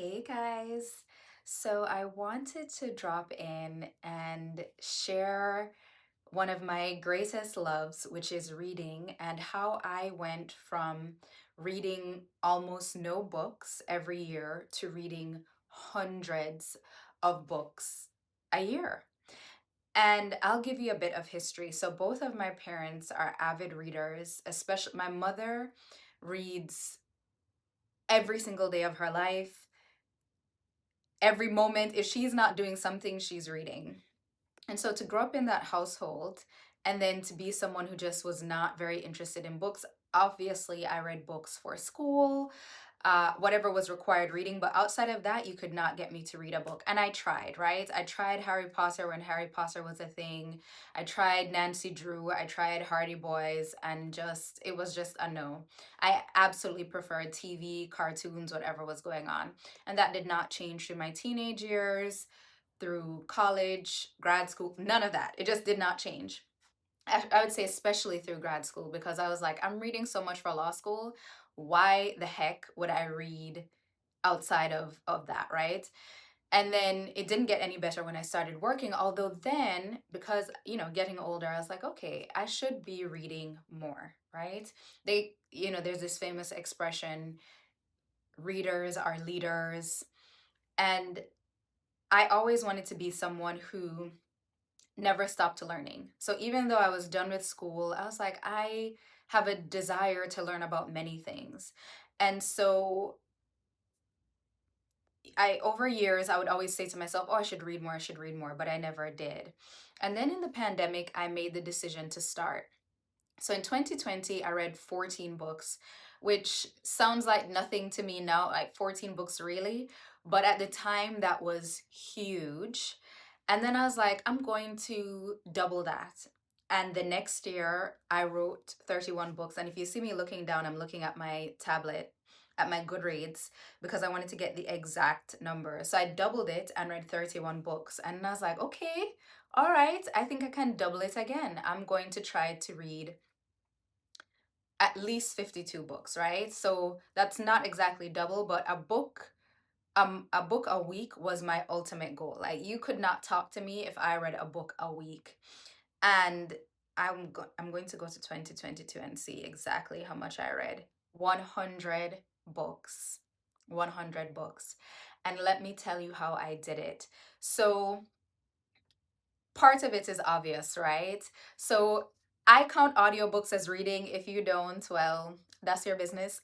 Hey guys. So I wanted to drop in and share one of my greatest loves, which is reading, and how I went from reading almost no books every year to reading hundreds of books a year. And I'll give you a bit of history. So both of my parents are avid readers, especially my mother reads every single day of her life, every moment. If she's not doing something, she's reading. And so to grow up in that household and then to be someone who just was not very interested in books, obviously I read books for school, whatever was required reading, but outside of that, you could not get me to read a book. And I tried, right? I tried Harry Potter when Harry Potter was a thing. I tried Nancy Drew, I tried Hardy Boys, and it was just a no. I absolutely preferred TV, cartoons, whatever was going on. And that did not change through my teenage years, through college, grad school, none of that. It just did not change. I would say especially through grad school, because I was like, I'm reading so much for law school. Why the heck would I read outside of that, right? And then it didn't get any better when I started working. Although then, because, getting older, I was like, okay, I should be reading more, right? There's this famous expression, readers are leaders. And I always wanted to be someone who never stopped learning. So even though I was done with school, I was like, I have a desire to learn about many things. And so over years, I would always say to myself, oh, I should read more, I should read more, but I never did. And then in the pandemic, I made the decision to start. So in 2020, I read 14 books, which sounds like nothing to me now, like 14 books really. But at the time, that was huge. And then I was like, I'm going to double that. And the next year, I wrote 31 books. And if you see me looking down, I'm looking at my tablet, at my Goodreads, because I wanted to get the exact number. So I doubled it and read 31 books. And I was like, okay, all right, I think I can double it again. I'm going to try to read at least 52 books, right? So that's not exactly double, but a book a week was my ultimate goal. Like, you could not talk to me if I read a book a week. And I'm going to go to 2022 and see exactly how much I read. 100 books. 100 books. And let me tell you how I did it. So part of it is obvious, right? So I count audiobooks as reading. If you don't, well, that's your business.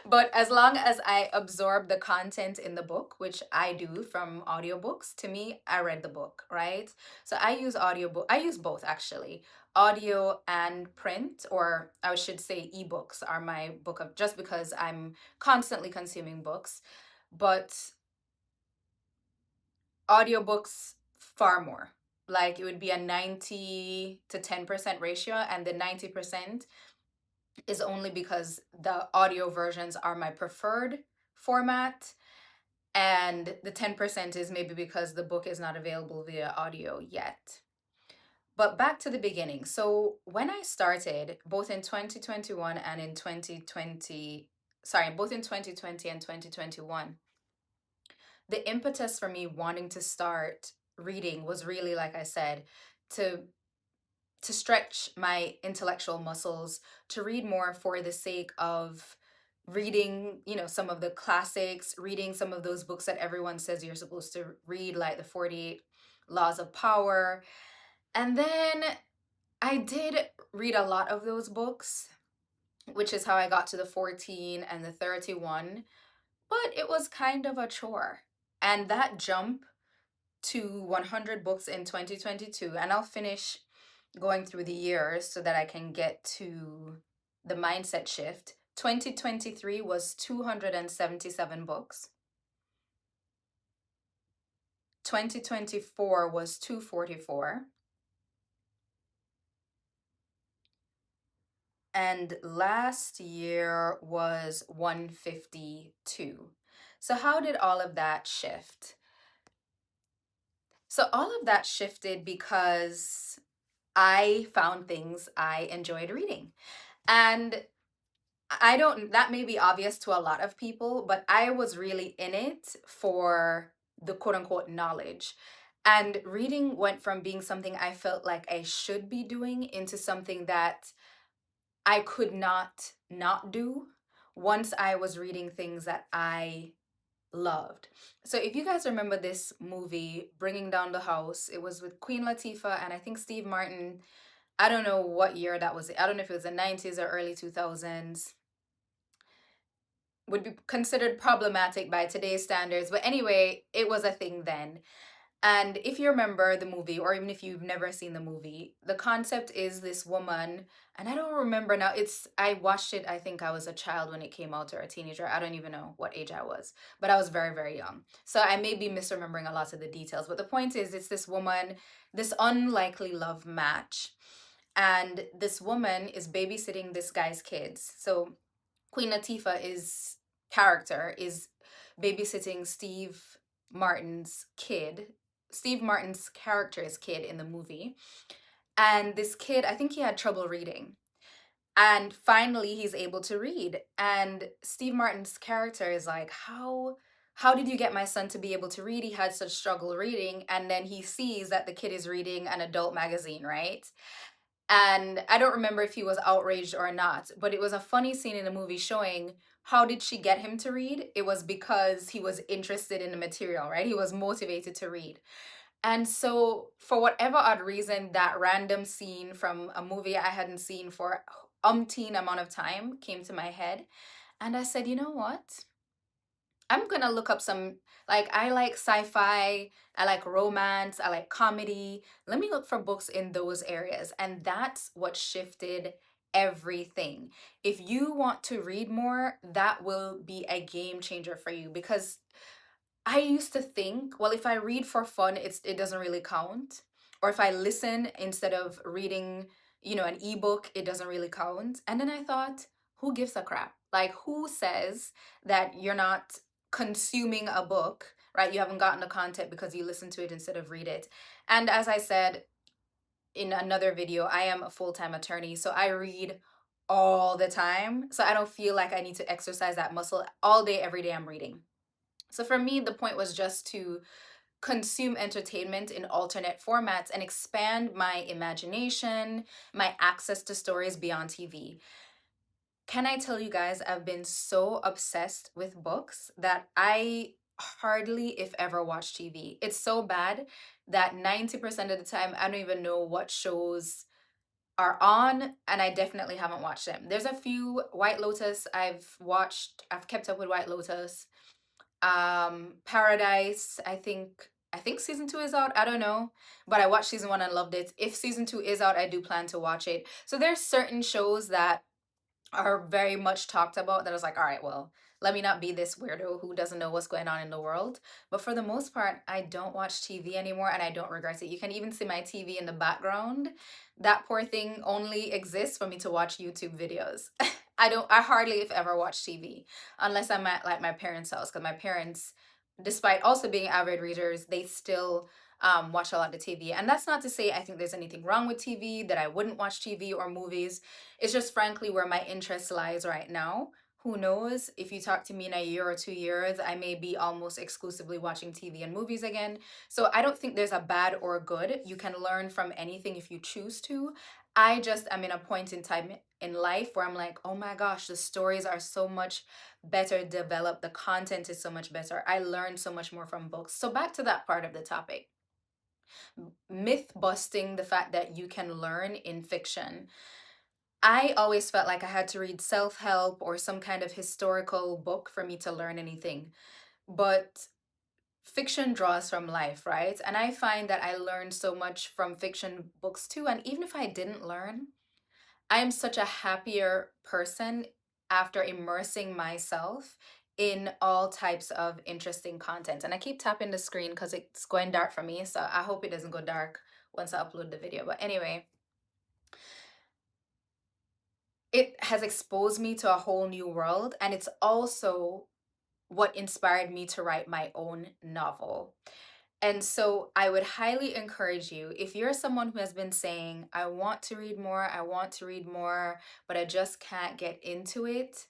But as long as I absorb the content in the book, which I do from audiobooks, to me, I read the book, right? So I use both actually. Audio and print, or I should say ebooks are my book of, just because I'm constantly consuming books. But audiobooks far more. Like, it would be a 90 to 10% ratio, and the 90% is only because the audio versions are my preferred format, and the 10% is maybe because the book is not available via audio yet. But back to the beginning. So when I started, both in 2021 and in 2020, sorry, both in 2020 and 2021, the impetus for me wanting to start reading was really, like I said, to stretch my intellectual muscles, to read more for the sake of reading, some of the classics, reading some of those books that everyone says you're supposed to read, like the 48 Laws of Power. And then I did read a lot of those books, which is how I got to the 14 and the 31, but it was kind of a chore. And that jump to 100 books in 2022, and I'll finish going through the years so that I can get to the mindset shift. 2023 was 277 books. 2024 was 244. And last year was 152. So how did all of that shift? So all of that shifted because I found things I enjoyed reading. And I don't, that may be obvious to a lot of people, but I was really in it for the quote unquote knowledge. And reading went from being something I felt like I should be doing into something that I could not do once I was reading things that I loved. So if you guys remember this movie, Bringing Down the House, it was with Queen Latifah and I think Steve Martin. I don't know what year that was. I don't know if it was the 90s or early 2000s. Would be considered problematic by today's standards. But anyway, it was a thing then. And if you remember the movie, or even if you've never seen the movie, the concept is this woman, and I don't remember now. I watched it, I think I was a child when it came out or a teenager. I don't even know what age I was, but I was very, very young. So I may be misremembering a lot of the details. But the point is, it's this woman, this unlikely love match. And this woman is babysitting this guy's kids. So Queen Latifah is character is babysitting Martin's kid, Steve Martin's character's kid in the movie. And this kid, I think he had trouble reading. And finally he's able to read. And Steve Martin's character is like, how did you get my son to be able to read? He had such struggle reading. And then he sees that the kid is reading an adult magazine, right? And I don't remember if he was outraged or not, but it was a funny scene in the movie showing how did she get him to read? It was because he was interested in the material, right? He was motivated to read. And so, for whatever odd reason, that random scene from a movie I hadn't seen for umpteen amount of time came to my head. And I said, you know what? I'm gonna look up some, like, I like sci-fi, I like romance, I like comedy. Let me look for books in those areas. And that's what shifted everything. If you want to read more, that will be a game changer for you because I used to think, well, if I read for fun, it doesn't really count. Or if I listen instead of reading, an ebook, it doesn't really count. And then I thought, who gives a crap? Like, who says that you're not consuming a book, right? You haven't gotten the content because you listen to it instead of read it. And as I said in another video, I am a full-time attorney, so I read all the time. So I don't feel like I need to exercise that muscle all day, every day I'm reading. So for me, the point was just to consume entertainment in alternate formats and expand my imagination, my access to stories beyond TV. Can I tell you guys, I've been so obsessed with books that I hardly, if ever, watch TV. It's so bad that 90% of the time, I don't even know what shows are on, and I definitely haven't watched them. There's a few. White Lotus, I've watched, I've kept up with White Lotus. Paradise, I think season 2 is out. I don't know, but I watched season 1 and loved it. If season 2 is out, I do plan to watch it. So there's certain shows that are very much talked about that I was like, all right, well, let me not be this weirdo who doesn't know what's going on in the world. But for the most part, I don't watch TV anymore and I don't regret it. You can even see my TV in the background. That poor thing only exists for me to watch YouTube videos. I hardly if ever watch TV unless I'm at like my parents' house because my parents, despite also being avid readers, they still watch a lot of TV. And that's not to say I think there's anything wrong with TV, that I wouldn't watch TV or movies. It's just frankly where my interest lies right now. Who knows? If you talk to me in a year or 2 years, I may be almost exclusively watching TV and movies again. So I don't think there's a bad or good. You can learn from anything if you choose to. I just am in a point in time in life where I'm like, oh my gosh, the stories are so much better developed. The content is so much better. I learned so much more from books. So back to that part of the topic, myth busting the fact that you can learn in fiction. I always felt like I had to read self help or some kind of historical book for me to learn anything. But fiction draws from life, right? And I find that I learned so much from fiction books too. And even if I didn't learn, I am such a happier person after immersing myself in all types of interesting content. And I keep tapping the screen because it's going dark for me. So I hope it doesn't go dark once I upload the video. But anyway, it has exposed me to a whole new world. And it's also what inspired me to write my own novel. And so I would highly encourage you, if you're someone who has been saying, I want to read more, I want to read more, but I just can't get into it,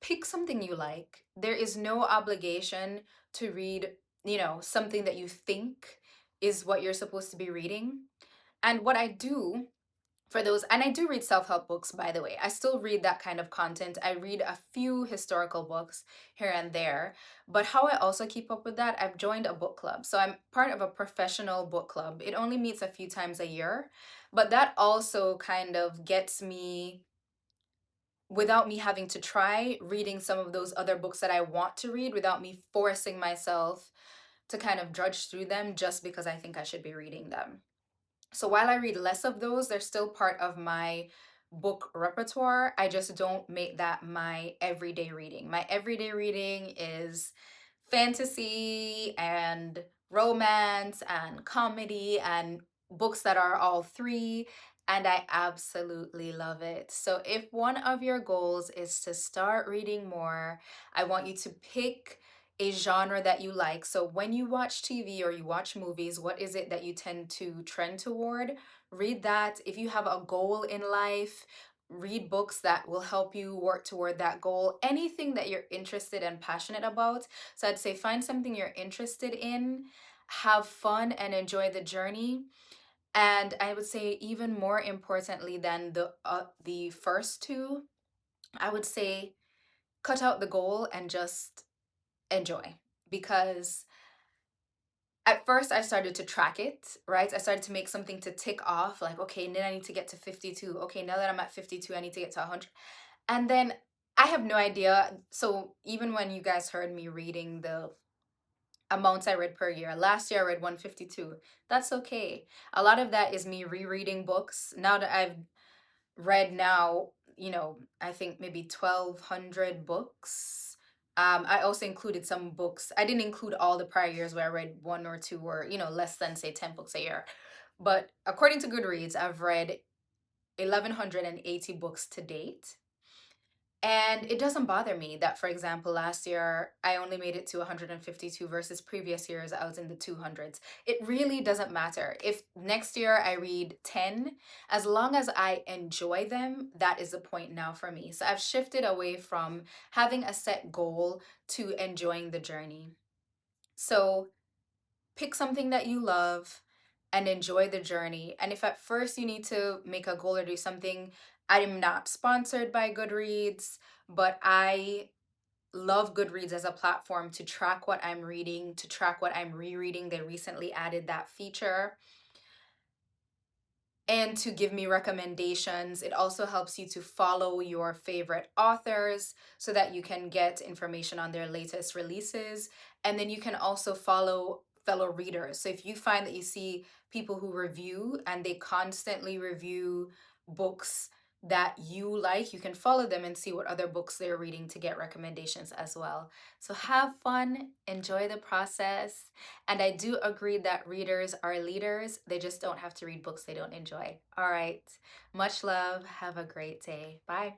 pick something you like. There is no obligation to read, something that you think is what you're supposed to be reading. And what I do for those, and I do read self-help books, by the way. I still read that kind of content. I read a few historical books here and there. But how I also keep up with that, I've joined a book club. So I'm part of a professional book club. It only meets a few times a year, but that also kind of gets me, without me having to try, reading some of those other books that I want to read without me forcing myself to kind of drudge through them just because I think I should be reading them. So while I read less of those, they're still part of my book repertoire. I just don't make that my everyday reading. My everyday reading is fantasy and romance and comedy and books that are all three. And I absolutely love it. So, if one of your goals is to start reading more, I want you to pick a genre that you like. So, when you watch TV or you watch movies, what is it that you tend to trend toward? Read that. If you have a goal in life, read books that will help you work toward that goal. Anything that you're interested and passionate about. So I'd say find something you're interested in, have fun and enjoy the journey. And I would say even more importantly than the first two, I would say cut out the goal and just enjoy. Because at first I started to track it, right? I started to make something to tick off, like, okay, then I need to get to 52. Okay, now that I'm at 52, I need to get to 100. And then I have no idea. So even when you guys heard me reading the amounts I read per year, last year I read 152. That's okay. A lot of that is me rereading books. Now that I've read now, I think maybe 1,200 books. I also included some books. I didn't include all the prior years where I read one or two or, less than, say, 10 books a year. But according to Goodreads, I've read 1,180 books to date. And it doesn't bother me that, for example, last year I only made it to 152 versus previous years I was in the 200s. It really doesn't matter. If next year I read 10, as long as I enjoy them, that is the point now for me. So I've shifted away from having a set goal to enjoying the journey. So pick something that you love and enjoy the journey. And if at first you need to make a goal or do something, I am not sponsored by Goodreads, but I love Goodreads as a platform to track what I'm reading, to track what I'm rereading. They recently added that feature. And to give me recommendations. It also helps you to follow your favorite authors so that you can get information on their latest releases. And then you can also follow fellow readers. So if you find that you see people who review and they constantly review books that you like, you can follow them and see what other books they're reading to get recommendations as well. So have fun, enjoy the process. And I do agree that readers are leaders. They just don't have to read books they don't enjoy. All right. Much love. Have a great day. Bye.